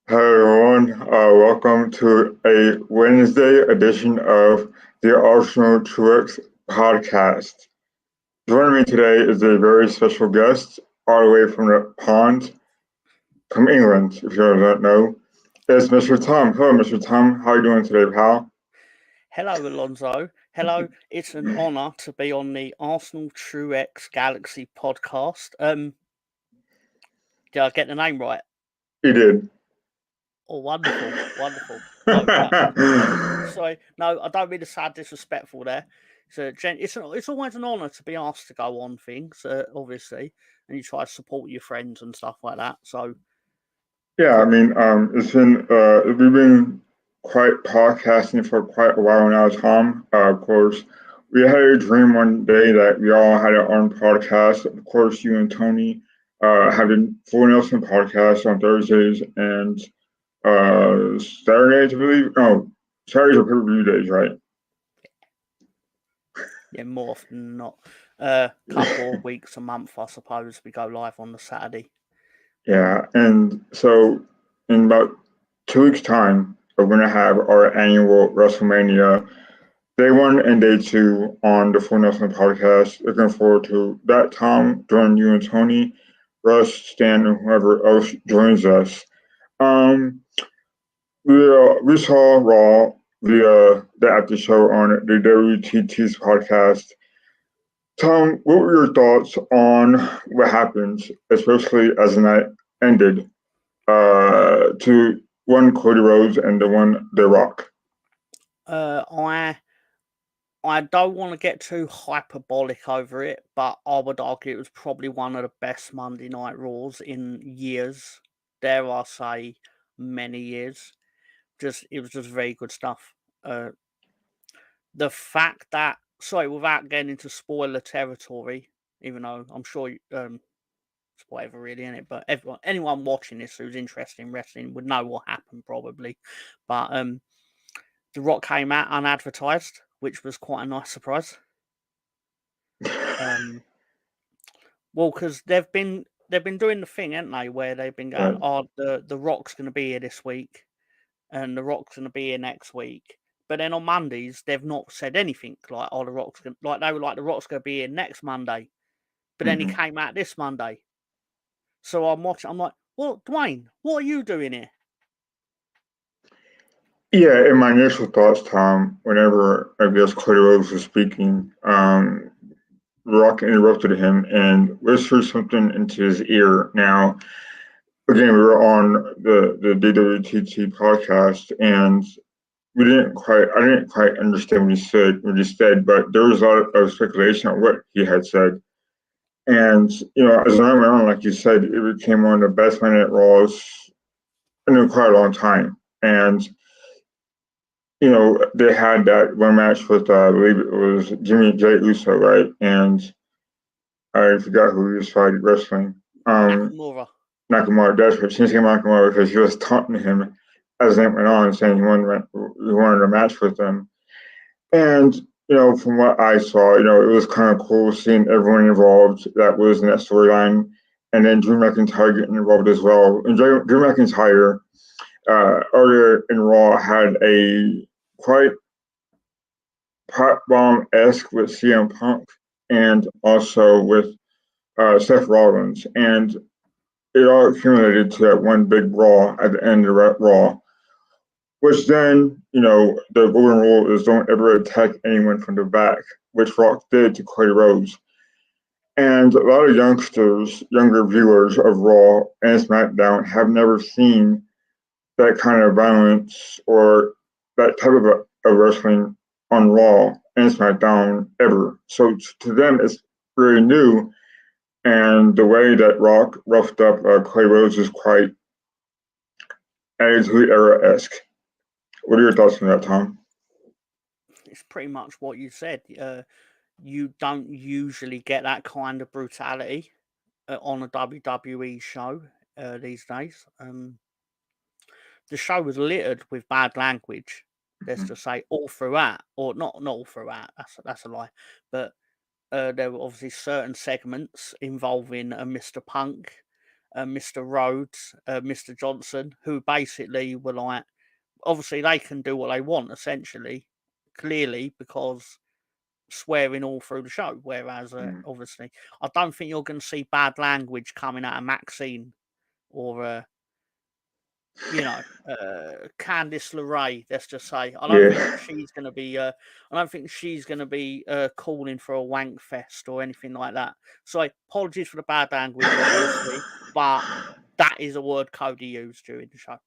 Hi everyone, welcome to a Wednesday edition of the Arsenal Truex podcast. Joining me today is a very special guest, all the way from the pond, from England, if you don't know. It's Mr. Tom. Hello, Mr. Tom. How are you doing today, pal? Hello, Alonso. Hello. It's an honour to be on the Arsenal Truex Galaxy podcast. Did I get the name right? You did. Oh, wonderful, wonderful. No, sorry, no, I don't mean to sound disrespectful there. It's always an honour to be asked to go on things, obviously, and you try to support your friends and stuff like that. So, Yeah, I cool. mean, we've been quite podcasting for quite a while now, Tom. Of course, we had a dream one day that we all had our own podcast. Of course, you and Tony have the Full Nelson podcast on Thursdays and Saturdays, I believe. No, Saturdays are pay-per-view days, right? Yeah, more often than not. Couple of weeks, a month, I suppose. We go live on the Saturday. Yeah, and so in about 2 weeks' time, we're going to have our annual WrestleMania Day one and day two on the Full Nelson podcast. Looking forward to that, Tom, joining you and Tony, Russ, Stan, and whoever else joins us. Um, we saw Raw via the after show on the WTT's podcast. Tom, what were your thoughts on what happened, especially as the night ended, to one Cody Rhodes and the one The Rock? Uh, I I don't want to get too hyperbolic over it, but I would argue it was probably one of the best Monday Night Raws in years. Dare I say, many years. It was just very good stuff. Uh, the fact that, sorry, without getting into spoiler territory, even though I'm sure it's whatever really in it, but anyone watching this who's interested in wrestling would know what happened probably. But The Rock came out unadvertised, which was quite a nice surprise. Um, Well, because they've been doing the thing, haven't they, where they've been going, Right. "Oh, the Rock's going to be here this week, and the Rock's going to be here next week." But then on Mondays, they've not said anything like, "Oh, the Rock's going," like they were like, "The Rock's going to be here next Monday," but then he Mhm. came out this Monday. So I'm watching. I'm like, "Well, Dwayne, what are you doing here?" Yeah, in my initial thoughts, Tom, whenever I guess Cody Rhodes was speaking, Rock interrupted him and whispered something into his ear. Now, again, we were on the DWTT podcast, and I didn't quite understand what he said, but there was a lot of speculation on what he had said. And, as I went on, like you said, it became one of the best minute Raws in quite a long time. And they had that one match with, I believe it was Jimmy J. Uso, right? And I forgot who he was fighting wrestling. Um, Nakamura. Nakamura, that's right. Shinsuke Nakamura, because he was taunting him as the night went on, saying he wanted a match with him. And, from what I saw, it was kind of cool seeing everyone involved that was in that storyline. And then Drew McIntyre getting involved as well. And Drew McIntyre, earlier in Raw, had a quite pop bomb esque with CM Punk and also with Seth Rollins, and it all accumulated to that one big Raw at the end of Raw. Which then, the golden rule is don't ever attack anyone from the back, which Rock did to Cody Rhodes. And a lot of younger viewers of Raw and SmackDown have never seen that kind of violence or that type of wrestling on Raw and SmackDown ever. So to them, it's very new. And the way that Rock roughed up Clay Rhodes is quite Attitude Era esque. What are your thoughts on that, Tom? It's pretty much what you said. You don't usually get that kind of brutality on a WWE show these days. The show was littered with bad language. Let's Mhm. just say all throughout, or not all throughout. That's a lie. But there were obviously certain segments involving Mr. Punk, Mr. Rhodes, Mr. Johnson, who basically were like, obviously they can do what they want, essentially, clearly, because swearing all through the show. Whereas, Mm. obviously, I don't think you're going to see bad language coming out of Maxine or, Candice LeRae. Let's just say, I don't think Yeah. she's going to be. I don't think she's going to be calling for a wank fest or anything like that. So, apologies for the bad language, obviously, but that is a word Cody used during the show.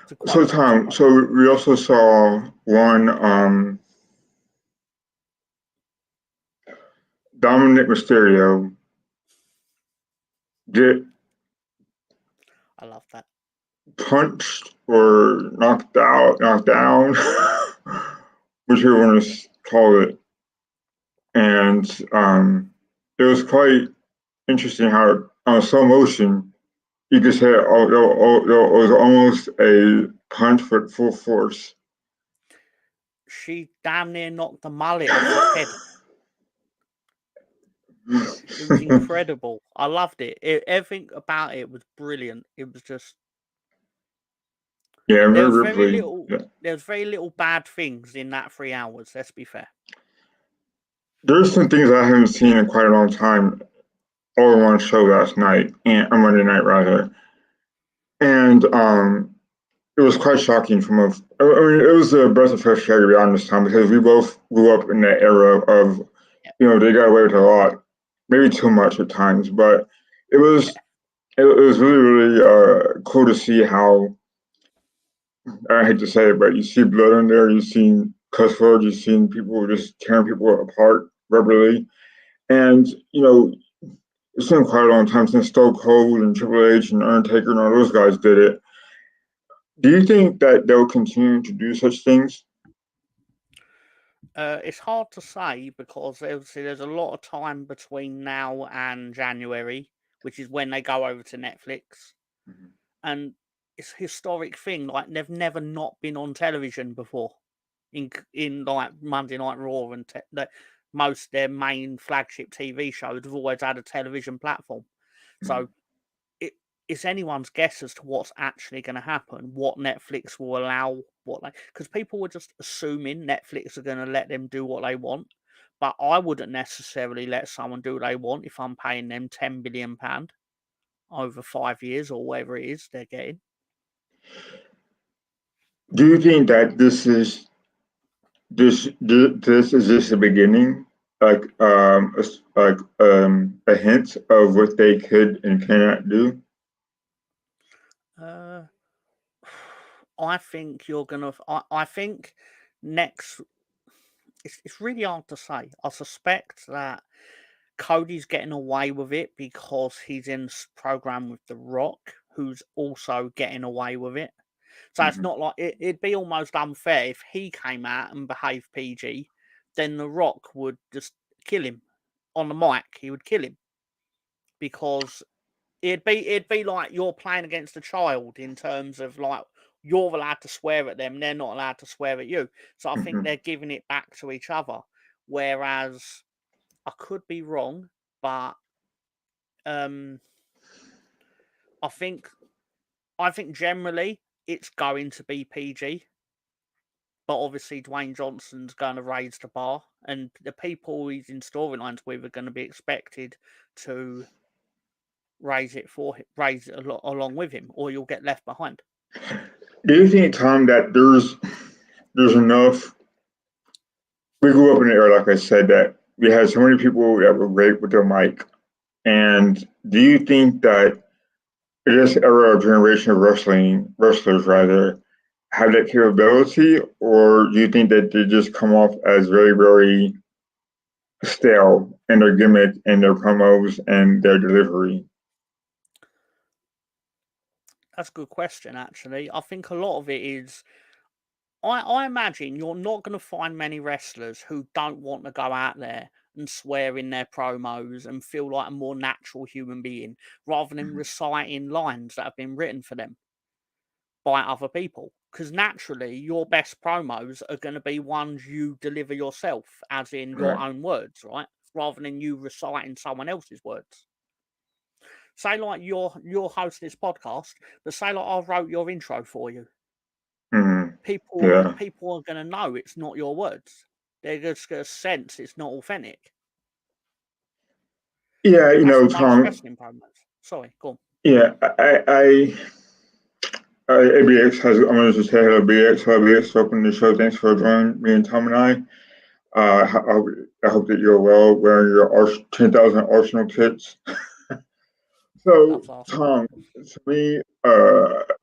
To So quote. Tom, so we also saw one Dominic Mysterio get I love that. punched or knocked down, whichever you want to call it. And it was quite interesting how on slow motion you could say it was almost a punch but full force. She damn near knocked the mullet off his head. It was incredible. I loved it. Everything about it was brilliant. It was just Yeah, there Rhea was very Ripley. little. Yeah. There was very little bad things in that 3 hours. Let's be fair. There's some things I haven't seen in quite a long time all in one show last night, and on Monday night rather. And it was quite shocking from a. I mean, it was a breath of fresh air to be honest, Tom, because we both grew up in that era of, Yeah. they got away with a lot, maybe too much at times, but it was it was really really cool to see how. I hate to say it, but you see blood in there, you see cuss words, you seen people just tearing people apart verbally, and it's been quite a long time since Stone Cold and Triple H and Undertaker and all those guys did it. Do you think that they'll continue to do such things? It's hard to say because obviously there's a lot of time between now and January, which is when they go over to Netflix, Mhm. and it's a historic thing. Like they've never not been on television before, in like Monday Night Raw and most their main flagship TV shows have always had a television platform. So Mhm. it's anyone's guess as to what's actually going to happen, what Netflix will allow, because people were just assuming Netflix are going to let them do what they want, but I wouldn't necessarily let someone do what they want if I'm paying them £10 billion over 5 years or whatever it is they're getting. Do you think that this is just the beginning, like a hint of what they could and cannot do? Uh, I think you're gonna. I think next. It's really hard to say. I suspect that Cody's getting away with it because he's in program with The Rock, who's also getting away with it. So it's Mhm. not like it'd be almost unfair if he came out and behaved PG, then The Rock would just kill him on the mic. He would kill him because it'd be like you're playing against a child in terms of like you're allowed to swear at them, they're not allowed to swear at you. So I think Mhm. they're giving it back to each other. Whereas I could be wrong, but um, I think generally it's going to be PG. But obviously Dwayne Johnson's going to raise the bar, and the people he's in storylines with are going to be expected to raise it along with him, or you'll get left behind. Do you think, Tom, that there's enough? We grew up in an era, like I said, that we had so many people that were great with their mic. And do you think that this era of generation of wrestlers rather, have that capability, or do you think that they just come off as very, very stale in their gimmick and their promos and their delivery? That's a good question, actually. I think a lot of it is. I imagine you're not going to find many wrestlers who don't want to go out there and swear in their promos and feel like a more natural human being rather than Mhm. reciting lines that have been written for them by other people. Because naturally, your best promos are going to be ones you deliver yourself, as in your Right. own words, right? Rather than you reciting someone else's words. say like you're hosting this podcast, but say like I wrote your intro for you. Mhm. People Yeah. are going to know it's not your words. They're just going to sense it's not authentic. Yeah, That's what most Tom. wrestling promos. Sorry, go on. Yeah, ABX has. I wanted to say hello, BX. Hello, BX. Welcome to the show. Thanks for joining me and Tom and I. I hope that you're well wearing your 10,000 Arsenal kits. So, That's awesome. Tom, to me,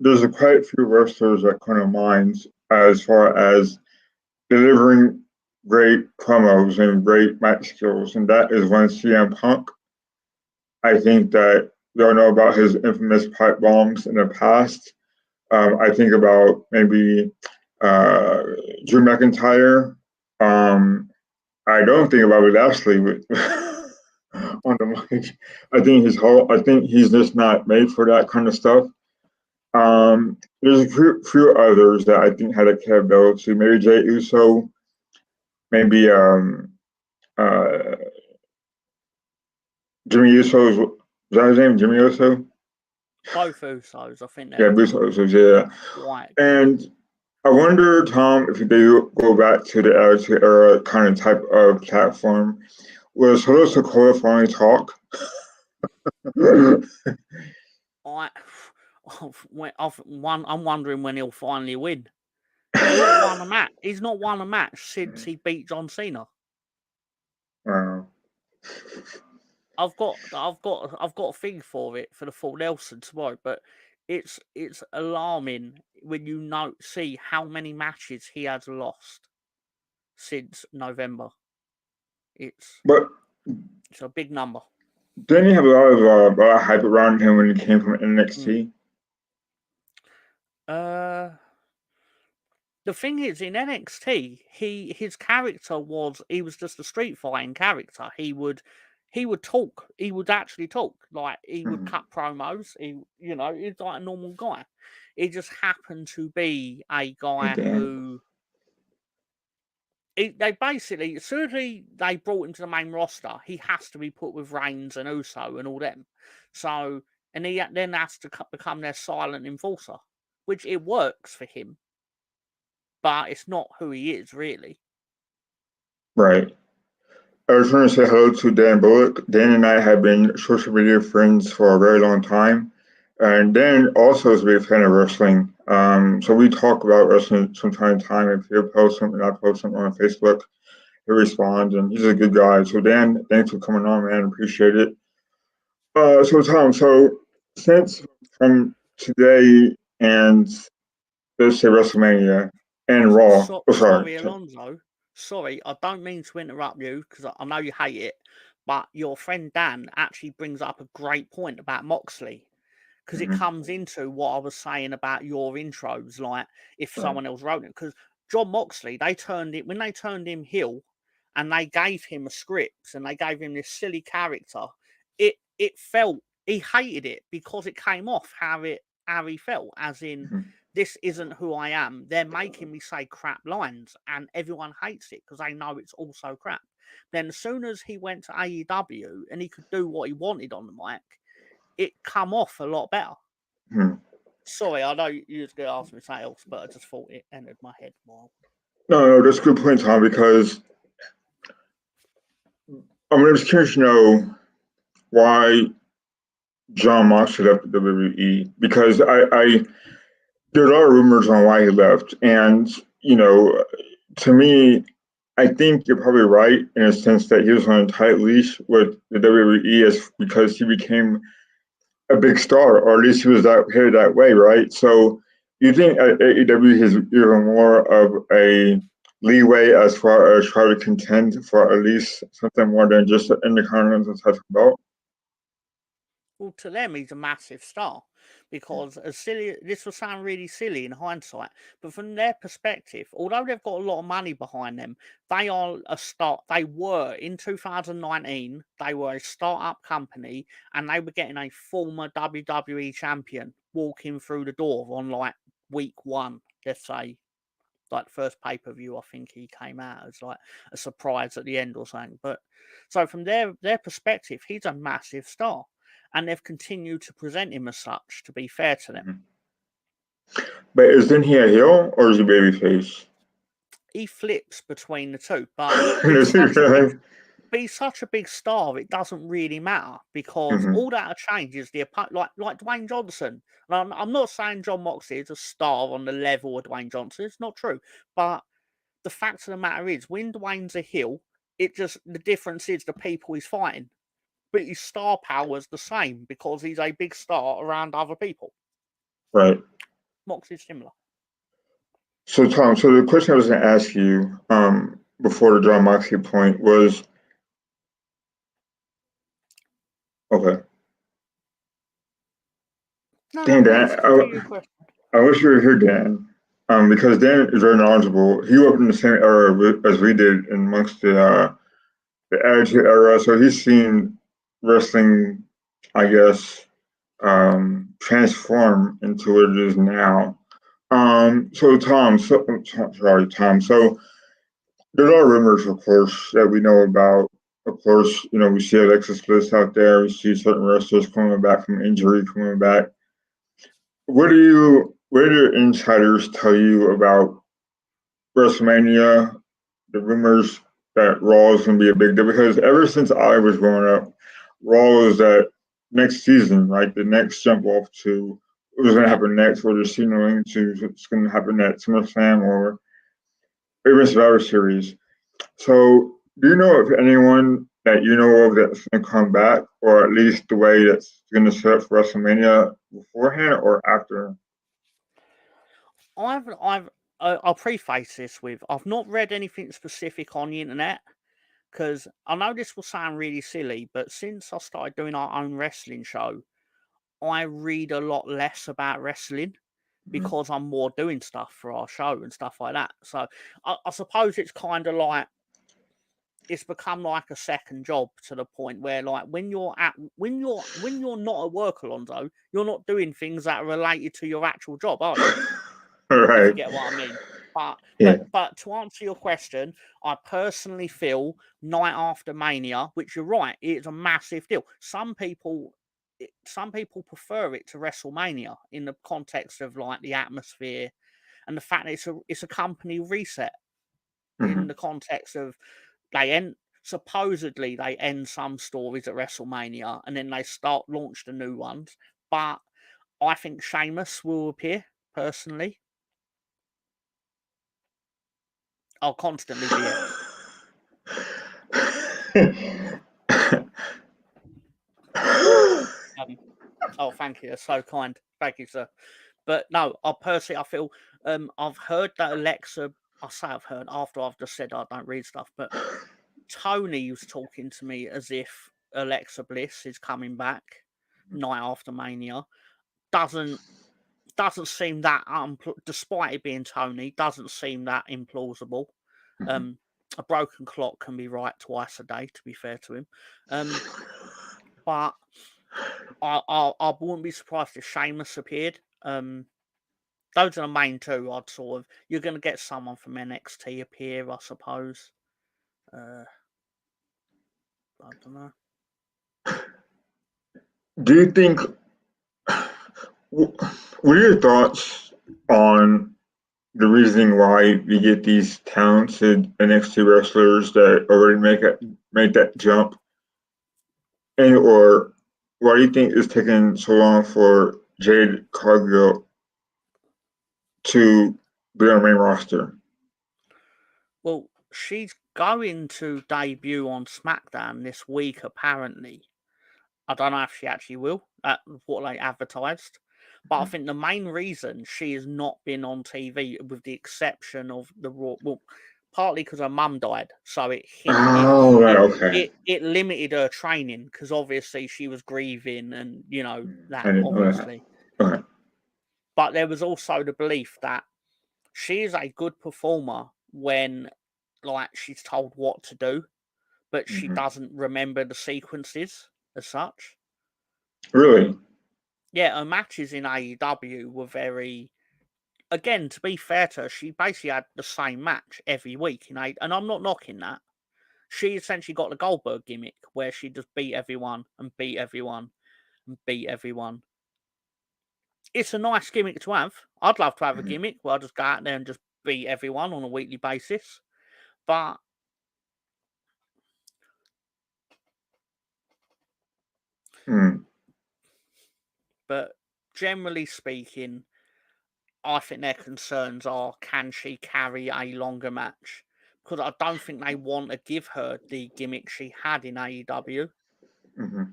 there's quite a few wrestlers that come to mind as far as delivering great promos and great match skills, and that is when CM Punk. I think that we all know about his infamous pipe bombs in the past. I think about maybe uh, Drew McIntyre. I don't think about Lashley with, on the mic. I think he's just not made for that kind of stuff. There's a few others that I think had a capability. Maybe Jay Uso. Maybe uh, Jimmy Uso. Is that his name? Jimmy Uso. Both Usos, I think Yeah, they're Bruce Uso. Yeah, quite good. and I wonder, Tom, if you do go back to the Attitude Era kind of type of platform, was Solo Sokola finally talk? I'm wondering when he'll finally win. He's not won a match. He's not won a match since he beat John Cena. Wow. I've got a thing for it for the full Nelson tomorrow, but it's alarming when you see how many matches he has lost since November. But It's a big number. didn't he have a lot of hype around him when he came from NXT? The thing is, in NXT, his character was just a street fighting character. He would talk. He would actually talk. Like he would cut promos. He's like a normal guy. He just happened to be a guy who they basically, as soon as they brought him to the main roster, he has to be put with Reigns and Uso and all them. So, and he then has to become their silent enforcer, which it works for him, but it's not who he is really. Right. I was trying to say hello to Dan Bullock. Dan and I have been social media friends for a very long time. And Dan also is a big fan of wrestling. So we talk about wrestling from time to time. If he'll post something, I post something on Facebook, he'll respond, and he's a good guy. So Dan, thanks for coming on, man. Appreciate it. So Tom, since from today and let's say WrestleMania and Raw. Sorry, Alonso. Sorry, I don't mean to interrupt you because I know you hate it, but your friend Dan actually brings up a great point about Moxley because it comes into what I was saying about your intros, like if someone else wrote it. Because John Moxley, when they turned him heel and they gave him a script and they gave him this silly character, it felt he hated it because it came off how he felt, as in this isn't who I am. They're making me say crap lines, and everyone hates it because they know it's also crap. Then as soon as he went to AEW and he could do what he wanted on the mic, it come off a lot better. Sorry, I know you was going to ask me something else, but I just thought it entered my head more. No, that's a good point, Tom, because I'm just curious to know why John Moxley left the WWE, because there are a lot of rumors on why he left, and to me, I think you're probably right in a sense that he was on a tight leash with the WWE because he became a big star, or at least he was headed that way, right? So you think AEW has even more of a leeway as far as trying to contend for at least something more than just an Intercontinental title belt? Well, to them, he's a massive star because this will sound really silly in hindsight, but from their perspective, although they've got a lot of money behind them, they are a start. They were in 2019. They were a startup company, and they were getting a former WWE champion walking through the door on like week one. Let's say, like the first pay-per-view, I think he came out as like a surprise at the end or something. But so from their perspective, he's a massive star. and they've continued to present him as such, to be fair to them. But isn't he a heel or is he babyface? He flips between the two, but Is he really? be such a big star, it doesn't really matter because Mhm. all that'll change is the like Dwayne Johnson. And I'm not saying John Moxley is a star on the level of Dwayne Johnson. It's not true. But the fact of the matter is, when Dwayne's a heel, the difference is the people he's fighting. But his star power is the same because he's a big star around other people. Right. Moxley's similar. So Tom, so the question I was going to ask you before the John Moxley point was, okay, No, Dan, please continue your question. I wish you were here, Dan, because Dan is very knowledgeable. He grew up in the same era as we did amongst the Attitude Era, so he's seen wrestling, I guess, transform into what it is now. So Tom, sorry, Tom. So there's a lot of rumors, of course, that we know about. Of course, we see Alexis Bliss out there. We see certain wrestlers coming back from injury, coming back. What do insiders tell you about WrestleMania? The rumors that Raw is going to be a big deal because ever since I was growing up, Raw is that next season, right? The next jump off to what was going to happen next, or the signaling to what's going to happen at SummerSlam or even Survivor Series. So, do you know of anyone that you know of that's going to come back, or at least the way that's going to set up for WrestleMania beforehand or after? I'll preface this with I've not read anything specific on the internet because I know this will sound really silly, but since I started doing our own wrestling show, I read a lot less about wrestling because I'm more doing stuff for our show and stuff like that. So I suppose it's kind of like it's become like a second job to the point where like when you're not at work, Alonso, you're not doing things that are related to your actual job, are you? If you Right. get what I mean. But Yeah. but to answer your question, I personally feel Night After Mania, which you're right, it's a massive deal. Some people prefer it to WrestleMania in the context of like the atmosphere and the fact that it's a company reset in Mhm. the context of supposedly they end some stories at WrestleMania and then they launch the new ones. But I think Sheamus will appear personally. I'll constantly BS. Oh, thank you. That's so kind. Thank you, sir. But no, I feel I've heard that Alexa. I say I've heard after I've just said I don't read stuff, but Tony was talking to me as if Alexa Bliss is coming back Night After Mania. Doesn't seem that despite it being Tony, doesn't seem that implausible. A broken clock can be right twice a day, to be fair to him. But I wouldn't be surprised if Sheamus appeared. Those are the main two. I'd sort of you're going to get someone from NXT appear, I suppose. I don't know. Do you think? What are your thoughts on the reasoning why we get these talented NXT wrestlers that already make that jump, and or why do you think it's taking so long for Jade Cargill to be on the main roster? Well, she's going to debut on SmackDown this week, apparently. I don't know if she actually will. That's what they advertised. But I think the main reason she has not been on TV, with the exception of the Raw, well, partly because her mum died, so Oh, right, okay. it limited her training because obviously she was grieving and I that didn't know that. obviously. Okay. But there was also the belief that she is a good performer when like she's told what to do, but she Mhm. doesn't remember the sequences as such. Really? Yeah, her matches in AEW were very. Again, to be fair to her, she basically had the same match every week in and I'm not knocking that. She essentially got the Goldberg gimmick where she just beat everyone and beat everyone, and beat everyone. It's a nice gimmick to have. I'd love to have a gimmick where I just go out there and just beat everyone on a weekly basis. But Mm. but generally speaking, I think their concerns are, can she carry a longer match? Because I don't think they want to give her the gimmick she had in AEW. Mm-hmm.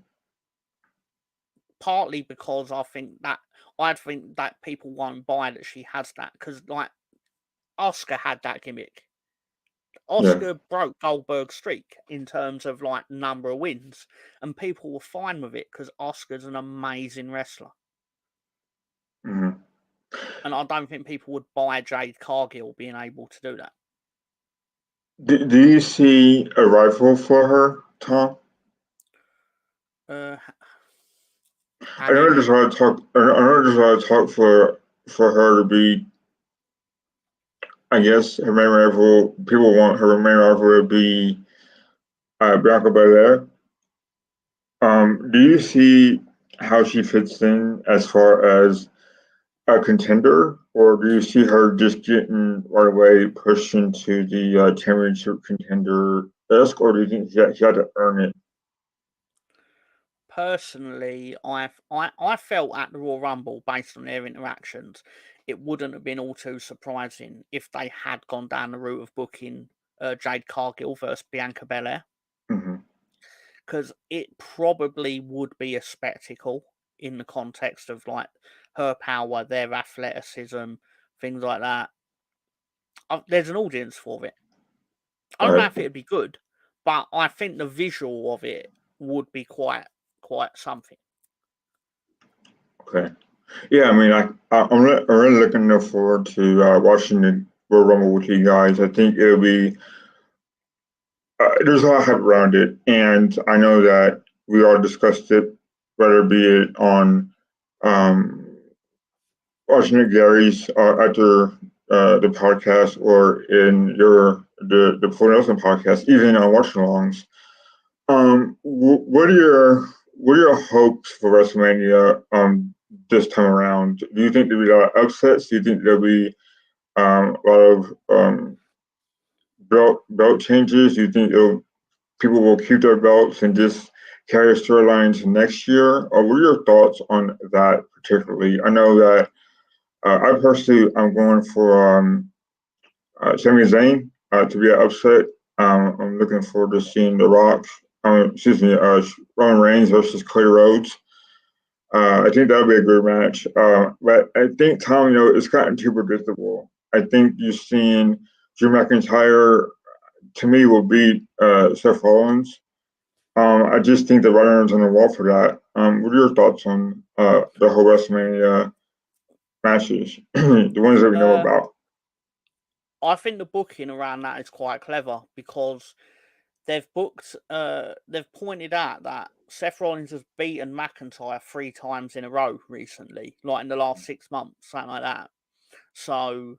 Partly because I think that people won't buy that she has that, because like Asuka had that gimmick. Yeah. Asuka broke Goldberg's streak in terms of like number of wins, and people were fine with it because Asuka's an amazing wrestler. Mm-hmm. And I don't think people would buy Jade Cargill being able to do that. Do you see a rival for her, Tom? How I do you know there's a mean? lot of talk. I know there's a lot of talk for her to be. I guess her main rival. People want her main rival to be Bianca Belair. Do you see how she fits in as far as a contender, or do you see her just getting right away pushed into the championship contender desk, or do you think she had to earn it? Personally, I felt at the Royal Rumble, based on their interactions, it wouldn't have been all too surprising if they had gone down the route of booking Jade Cargill versus Bianca Belair, Mm-hmm. because it probably would be a spectacle in the context of like her power, their athleticism, things like that. There's an audience for it. I don't know Right. if it'd be good, but I think the visual of it would be quite something. Okay. Yeah, I mean, I'm really looking forward to watching the Royal Rumble with you guys. I think it'll be there's a lot of hype around it, and I know that we all discussed it, whether be it on um, watching it Gary's after the podcast or in the Paul Nelson podcast, even on watch alongs. What are your hopes for WrestleMania this time around? Do you think there'll be a lot of upsets? Do you think there'll be a lot of belt changes? Do you think people will keep their belts and just carry storylines next year? Or what are your thoughts on that particularly? I know that I personally I'm going for Sami Zayn to be an upset. I'm looking forward to seeing The Rock. Roman Reigns versus Cody Rhodes. I think that'll be a good match. But I think Tom, it's gotten too predictable. I think you've seen Drew McIntyre to me will beat Seth Rollins. I just think the writing's on the wall for that. What are your thoughts on the whole WrestleMania matches, the ones that we know Uh, about? I think the booking around that is quite clever, because they've pointed out that Seth Rollins has beaten McIntyre 3 times in a row recently, like in the last 6 months, something like that. So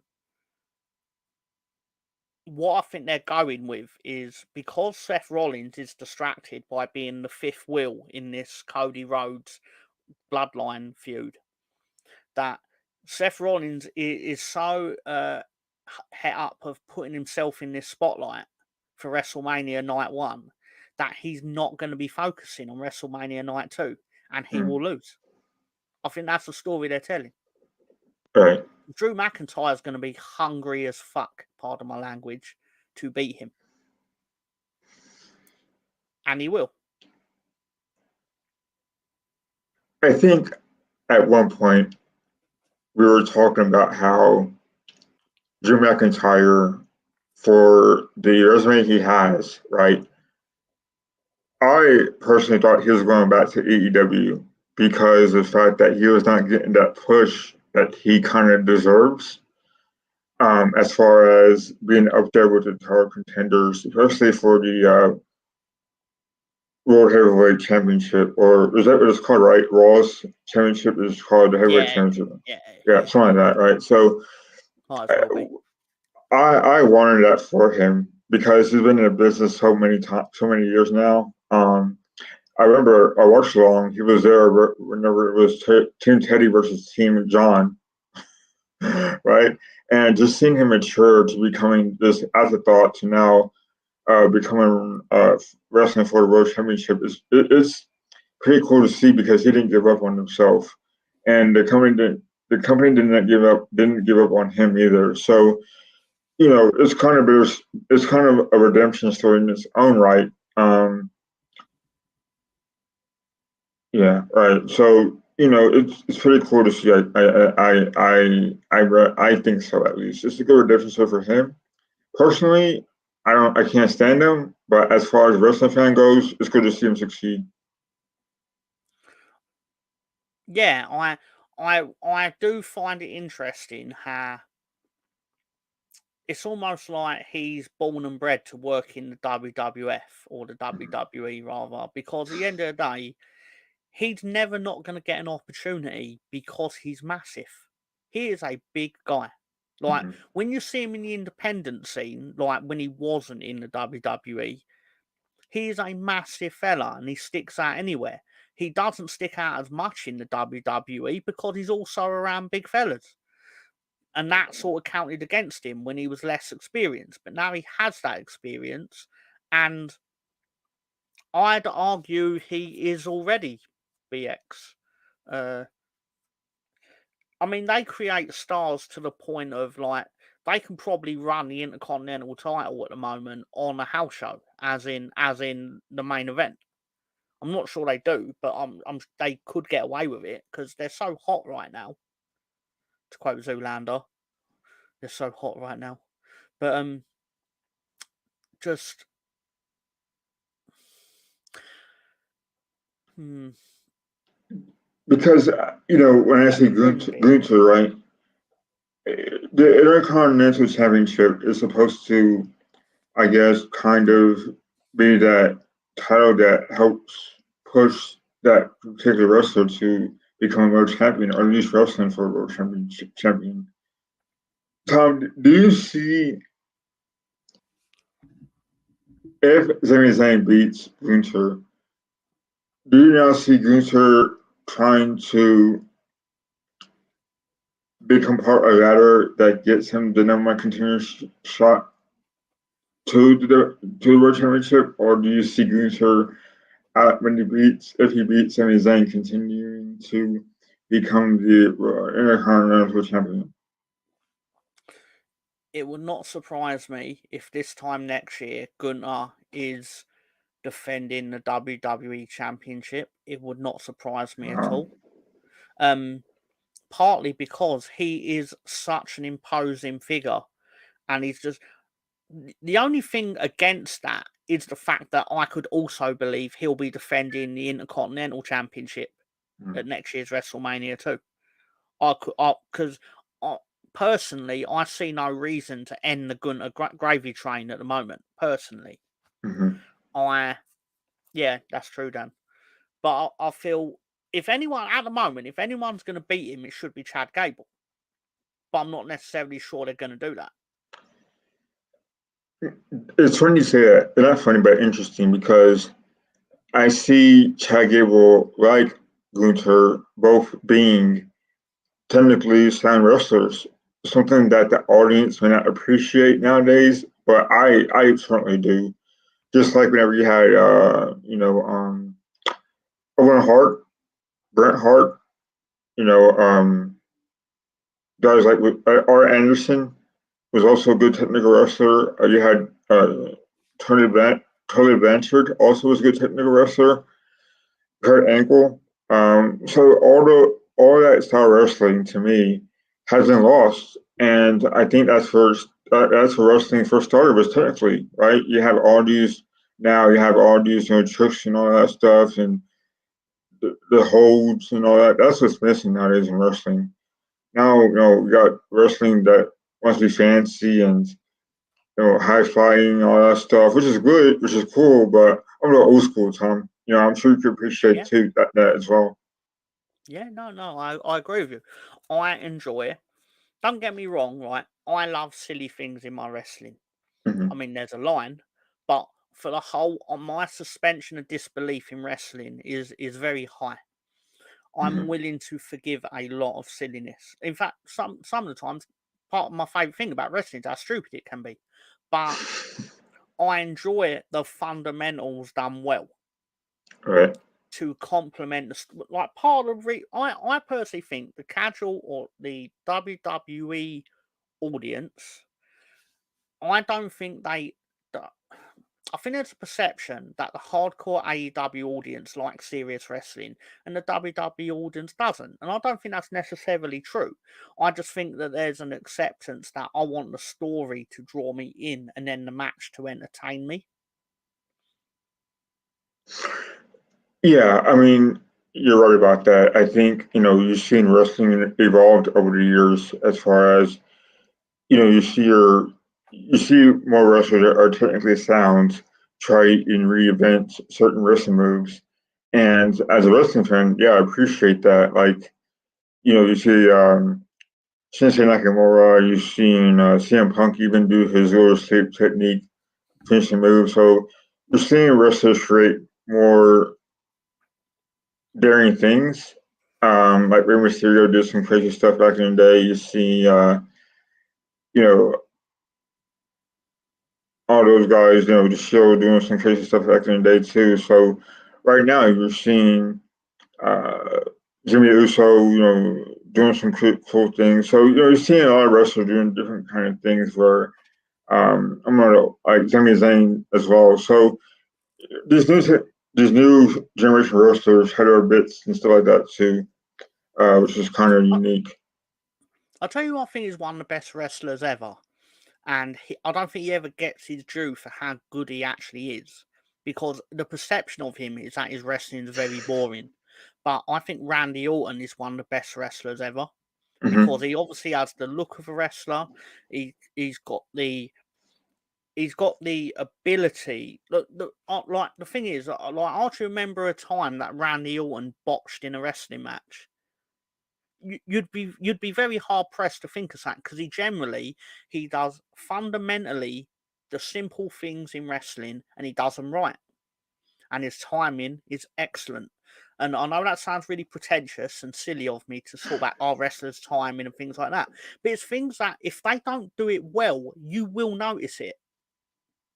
what I think they're going with is, because Seth Rollins is distracted by being the fifth wheel in this Cody Rhodes bloodline feud, that Seth Rollins is so het up of putting himself in this spotlight for WrestleMania Night 1 that he's not going to be focusing on WrestleMania Night 2, and he Mm, will lose. I think that's the story they're telling. right. Drew McIntyre is going to be hungry as fuck, pardon my language, to beat him. And he will. I think at one point we were talking about how Drew McIntyre, for the resume he has, right? I personally thought he was going back to AEW because of the fact that he was not getting that push that he kind of deserves, as far as being up there with the tower contenders, especially for the World Heavyweight Championship, or is that what it's called, right? Raw's Championship is called the Heavyweight Yeah, Championship. yeah, Yeah, yeah. something like that, right? So Might as I, well be. I wanted that for him because he's been in the business so many times, so many years now. I remember I watched along. He was there whenever it was Team Teddy versus Team John, right? And just seeing him mature to becoming this afterthought to now becoming wrestling for the World Championship it's pretty cool to see because he didn't give up on himself, and the company didn't give up on him either. So it's kind of a redemption story in its own right. Yeah, right. So it's pretty cool to see. I think so, at least. It's a good redemption story for him. Personally, I can't stand him, but as far as a wrestling fan goes, it's good to see him succeed. Yeah, I do find it interesting how it's almost like he's born and bred to work in the WWF or the Mhm, WWE rather, because at the end of the day, he's never not going to get an opportunity because he's massive. He is a big guy. Like mhm. when you see him in the independent scene, like when he wasn't in the WWE, he is a massive fella and he sticks out anywhere. He doesn't stick out as much in the WWE because he's also around big fellas. And that sort of counted against him when he was less experienced. But now he has that experience, and I'd argue he is already BX. Uh, I mean, they create stars to the point of like they can probably run the Intercontinental title at the moment on a house show, as in the main event. I'm not sure they do, but they could get away with it because they're so hot right now. To quote Zoolander, they're so hot right now. But just hmm, Because when I let me say think here. Gunther, right, the Intercontinental Championship is supposed to, I guess, kind of be that title that helps push that particular wrestler to become a world champion, or at least wrestling for a world champion. Tom, do you see if Sami Zayn beats Gunther? Do you now see Gunther trying to become part of a ladder that gets him the number one continuous shot to the world championship, or do you see Gunther when if he beats Sami Zayn, continuing to become the Intercontinental Champion? It would not surprise me if this time next year Gunter is defending the WWE Championship. It would not surprise me at Wow. all. Um, Partly because he is such an imposing figure, and he's just the only thing against that is the fact that I could also believe he'll be defending the Intercontinental Championship Mm, at next year's WrestleMania too. I could, because personally, I see no reason to end the Gunter gravy train at the moment. Personally, mhm. I yeah, that's true, Dan. But I feel if anyone at the moment, if anyone's going to beat him, it should be Chad Gable. But I'm not necessarily sure they're going to do that. It's funny you say that. Not funny, but interesting because I see Chad Gable like Gunther both being technically sound wrestlers, something that the audience may not appreciate nowadays, but I certainly do. Just like whenever you had Owen Hart, Bret Hart, you know, guys like R. Anderson was also a good technical wrestler. You had Tony Tony Blanchard also was a good technical wrestler. Kurt Angle. So all that style wrestling to me has been lost, and I think that's where wrestling first started was technically right. You have all these now. You have all these tricks and all that stuff, and the holds and all that. That's what's missing nowadays in wrestling. Now we got wrestling that wants to be fancy and high flying, all that stuff, which is good, which is cool. But I'm a little old school, Tom. I'm sure you could appreciate Yeah, too that as well. yeah, no, I agree with you. I enjoy it. Don't get me wrong, right? I love silly things in my wrestling. I Hmm. mean, there's a line, but for the whole, my suspension of disbelief in wrestling is very high. I'm willing to forgive a lot of silliness. In fact, some of the times, part of my favourite thing about wrestling is how stupid it can be. But I enjoy the fundamentals done well Right. to complement like part of I personally think the casual or the WWE audience, I don't think they. I think there's a perception that the hardcore AEW audience likes serious wrestling and the WWE audience doesn't. And I don't think that's necessarily true. I just think that there's an acceptance that I want the story to draw me in and then the match to entertain me. Yeah, I mean, you're right about that. I think, you've seen wrestling evolved over the years as far as, you see more wrestlers that are technically sound try and reinvent certain wrestling moves. And as a wrestling fan, yeah, I appreciate that. Like, you see Shinsuke Nakamura, you've seen CM Punk even do his little sleep technique, finishing move. So you're seeing wrestlers create more daring things. Like Rey Mysterio did some crazy stuff back in the day. You see, you know, all those guys, the show doing some crazy stuff back in the day too. So right now you're seeing uh, Jimmy Uso, doing some cool things. So you're seeing a lot of wrestlers doing different kind of things. Where I'm gonna like Sami Zayn as well. So these new these new generation wrestlers had their bits and stuff like that too, which is kind of unique. I'll tell you what I think is one of the best wrestlers ever. And I don't think he ever gets his due for how good he actually is. Because the perception of him is that his wrestling is very boring. But I think Randy Orton is one of the best wrestlers ever. Hmm. Because he obviously has the look of a wrestler. He's got the ability. Look, like the thing is, like I actually remember a time that Randy Orton botched in a wrestling match. You'd be very hard pressed to think of that because he does fundamentally the simple things in wrestling and he does them right, and his timing is excellent. And I know that sounds really pretentious and silly of me to talk about our wrestlers' timing and things like that, but it's things that if they don't do it well, you will notice it.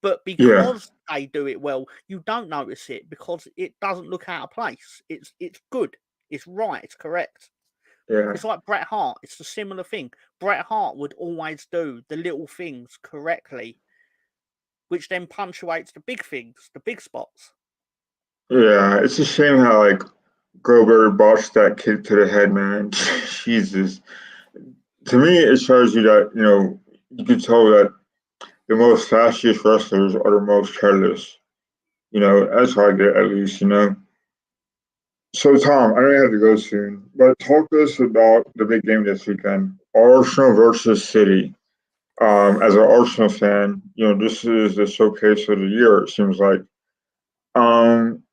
But Yeah, because they do it well, you don't notice it because it doesn't look out of place. It's good. It's right. It's correct. yeah, It's like Bret Hart. It's a similar thing. Bret Hart would always do the little things correctly, which then punctuates the big things, the big spots. yeah. It's a shame how like Goldberg botched that kick to the head, man. Jesus. To me, it shows you that you can tell that the most fastest wrestlers are the most careless. That's how I get at least. So Tom, I know you have to go soon, but talk to us about the big game this weekend, Arsenal versus City. As an Arsenal fan, this is the showcase of the year. It seems like. Um,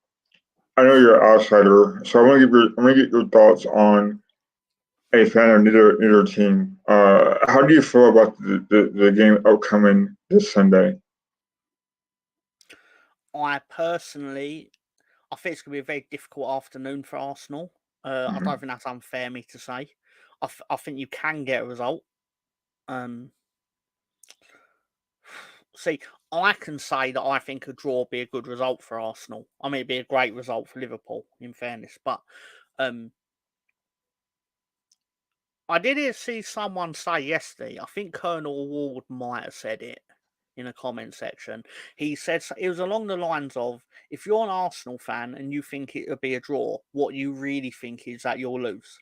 I know you're an outsider, so I'm gonna get your thoughts on a fan of neither team. How do you feel about the game upcoming this Sunday? I personally, I think it's going to be a very difficult afternoon for Arsenal. I Mhm. don't think that's unfair me to say. I think you can get a result. Um, See, I can say that I think a draw would be a good result for Arsenal. I mean, it'd be a great result for Liverpool, in fairness. But um, I did see someone say yesterday, I think Colonel Ward might have said it in a comment section. He said it was along the lines of, if you're an Arsenal fan and you think it would be a draw, what you really think is that you'll lose.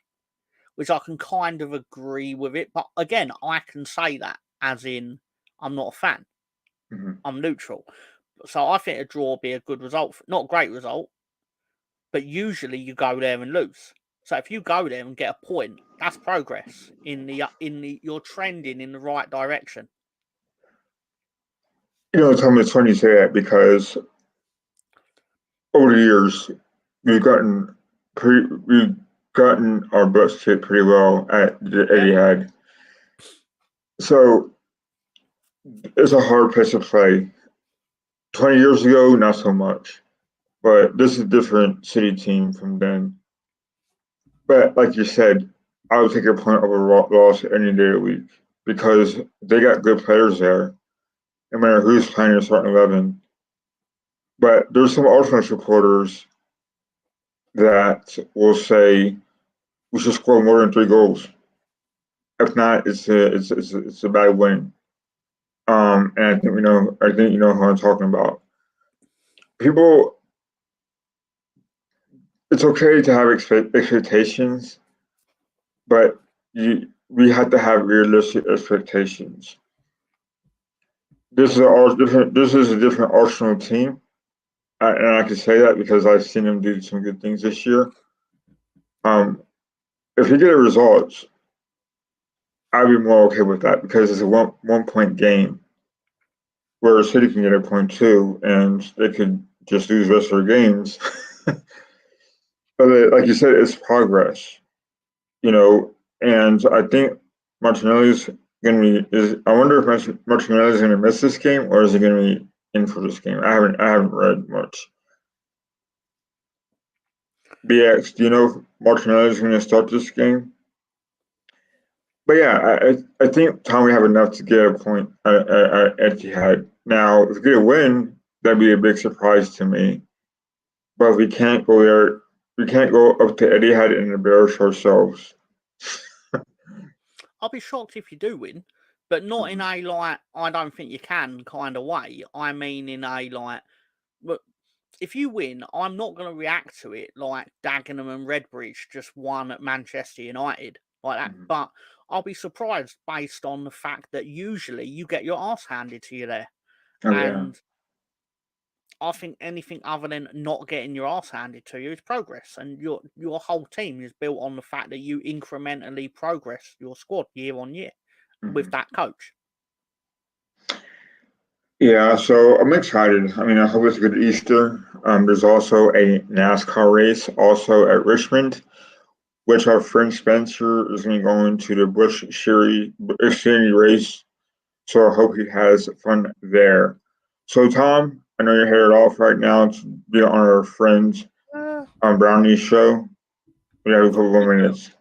Which I can kind of agree with it. But again, I can say that as in, I'm not a fan. Mhm. I'm neutral. So I think a draw would be a good result. Not a great result, but usually you go there and lose. So if you go there and get a point, that's progress you're trending in the right direction. Tom, it's funny you say that because over the years we've gotten our butts kicked pretty well at the Yeah, Etihad. So it's a hard place to play. 20 years ago, not so much. But this is a different city team from then. But like you said, I would take a point over loss any day of the week because they got good players there, no matter who's playing your starting 11. But there's some Arsenal supporters that will say we should score more than 3 goals. If not, it's a bad win. And I think you know who I'm talking about. People, it's okay to have expectations, but we have to have realistic expectations. This is a different. This is a different Arsenal team, and I can say that because I've seen them do some good things this year. Um, if you get a result, I'd be more okay with that because it's a one point game where a city can get a point too, and they could just lose the rest of their games. But like you said, it's progress, and I think Martinelli's going to be. I wonder if Martinelli's going to miss this game or is he going to be in for this game? I haven't read much. BX, do you know if Martinelli's going to start this game? But yeah, I think Tom we have enough to get a point at Etihad. Now, if we get a win, that'd be a big surprise to me. But if we can't go there, we can't go up to Etihad and embarrass ourselves. I'll be shocked if you do win, but not in a like I don't think you can kind of way. I mean, in a like, but if you win, I'm not going to react to it like Dagenham and Redbridge just won at Manchester United like that. Mhm. But I'll be surprised based on the fact that usually you get your ass handed to you there, Oh yeah. and I think anything other than not getting your ass handed to you is progress, and your whole team is built on the fact that you incrementally progress your squad year on year with Mhm. that coach. Yeah, so I'm excited. I mean, I hope it's a good Easter. There's also a NASCAR race also at Richmond, which our friend Spencer is going to go into the Busch Series Xfinity race. So I hope he has fun there. So Tom, I know you're headed off right now to be on our friend Uh, Brownie's show. We have a couple more minutes.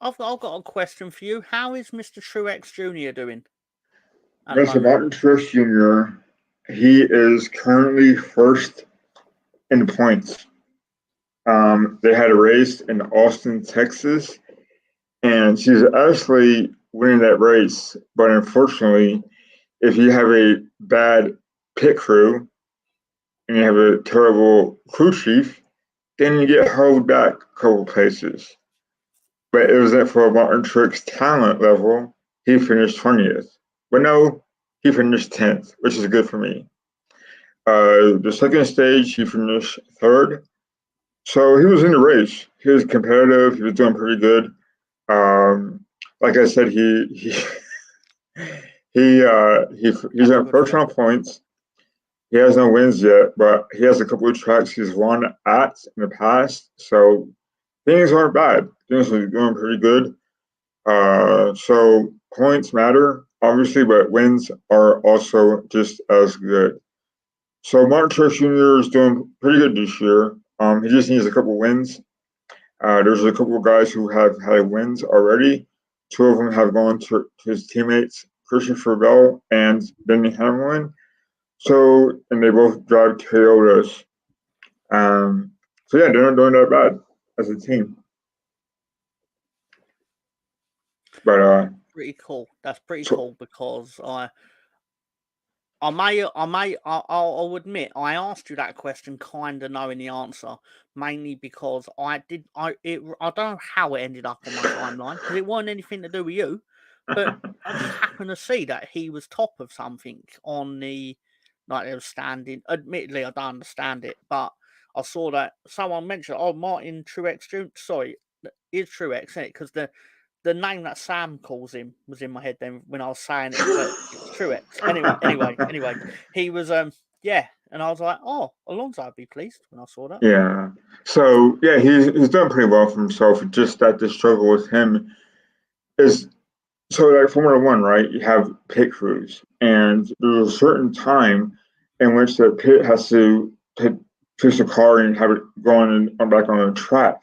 I've got a question for you. How is Mr. Truex Jr. doing at the Mr. moment? Martin Truex Jr., he is currently first in the points. They had a race in Austin, Texas, and she's actually winning that race. But unfortunately, if you have a bad pit crew and you have a terrible crew chief, then you get held back a couple places. But it wasn't for Martin Truex talent level. He finished 20th. But no, he finished 10th, which is good for me. The second stage, he finished third. So he was in the race. He was competitive. He was doing pretty good. Like I said, he's That's at good first for him. on points. He has no wins yet, but he has a couple of tracks he's won at in the past. So things aren't bad. Things are going pretty good. So points matter, obviously, but wins are also just as good. So Martin Truex Jr. is doing pretty good this year. He just needs a couple wins. There's a couple of guys who have had wins already. Two of them have gone to his teammates, Christopher Bell and Denny Hamlin. So, and they both drive Toyotas. So yeah, they're not doing that bad as a team. But Pretty cool. That's pretty so cool because I'll admit I asked you that question kind of knowing the answer, mainly because I don't know how it ended up on my timeline because it wasn't anything to do with you, but I just happened to see that he was top of something on the like they were standing. Admittedly, I don't understand it, but I saw that someone mentioned, oh, Martin Truex Jr. Sorry, is Truex, isn't it? Because the name that Sam calls him was in my head then when I was saying it, but it's Truex. Anyway, he was yeah, and I was like, oh, Alonso would be pleased when I saw that. yeah. So yeah, he's done pretty well for himself. Just that the struggle with him is so like Formula One, right? You have pit crews, and there's a certain time in which the pit has to push the car and have it going back on the track.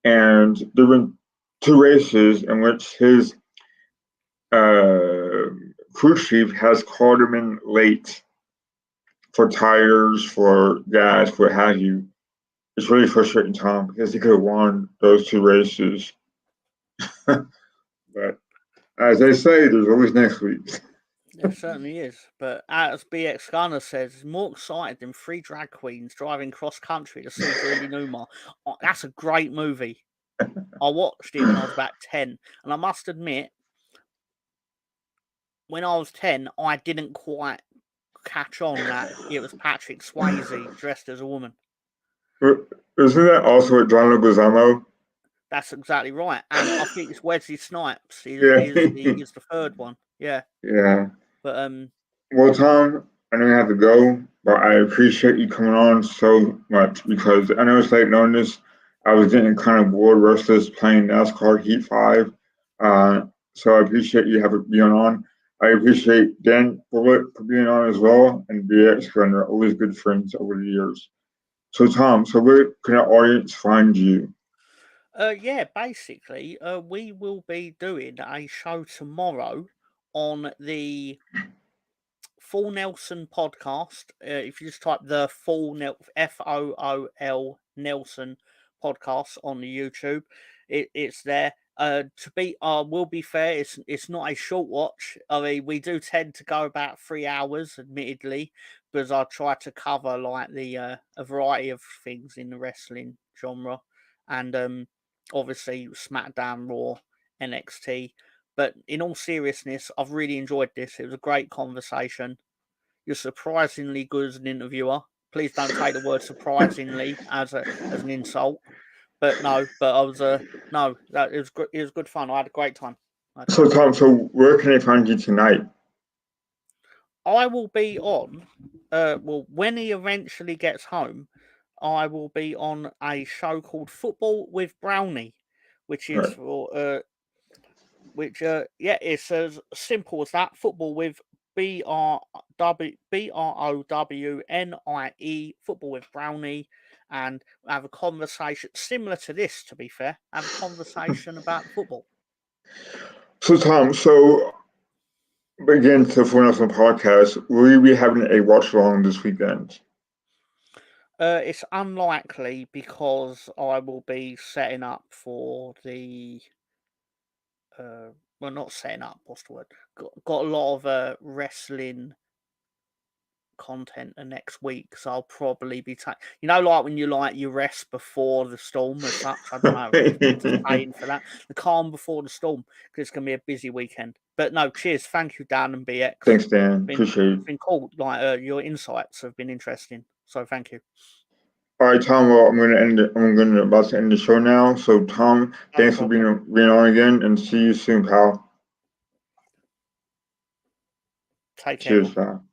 And there have been two races in which his crew chief has called him in late for tires, for gas, what have you. It's really frustrating, Tom, because he could have won those two races. But as they say, there's always next week. There certainly is. But as BX Gunner says, more excited than 3 drag queens driving cross country to see Julie Newmar. Oh, that's a great movie. I watched it when I was about 10. And I must admit, when I was 10, I didn't quite catch on that it was Patrick Swayze dressed as a woman. Isn't that also with John Leguizamo? That's exactly right. And I think it's Wesley Snipes Yeah. is the third one. Yeah. Yeah. But Well, Tom, I know you have to go, but I appreciate you coming on so much because I know it's late notice. I was getting kind of bored, restless playing NASCAR Heat 5. So I appreciate you having being on. I appreciate Dan Bullitt for being on as well, and BX Gunner, always good friends over the years. So, Tom, so where can our audience find you? yeah, basically, we will be doing a show tomorrow on the Full Nelson podcast. If you just type the FOOL Nelson podcast on the YouTube, it's there. Will be fair, it's not a short watch. I mean, we do tend to go about 3 hours, admittedly, because I try to cover like a variety of things in the wrestling genre, and obviously SmackDown, Raw, NXT. But in all seriousness, I've really enjoyed this. It was a great conversation. You're surprisingly good as an interviewer. Please don't take the word surprisingly as an insult. But no, but I was no, that it was good fun. I had a great time. So, Tom, so where can I find you tonight? I will be on. Well, when he eventually gets home, I will be on a show called Football with Brownie, which is Right. for yeah, it's as simple as that. Football with BROWNIE, football with Brownie, and have a conversation similar to this. To be fair, have a conversation about football. So, Tom, so again, to for us on podcast, will you be having a watch along this weekend? It's unlikely because I will be setting up for the. Well, not setting up. What's the word? Got a lot of wrestling content the next week, so I'll probably be like when you like you rest before the storm as such. I don't know. It's a saying for that. The calm before the storm, because it's gonna be a busy weekend. But no, cheers. Thank you, Dan and BX. Thanks, Dan. Appreciate it. It's been cool. Like your insights have been interesting. So thank you. All right, Tom. Well, I'm gonna about to end the show now. So, Tom, No thanks for being on again, and see you soon, pal. Take care. Cheers, pal.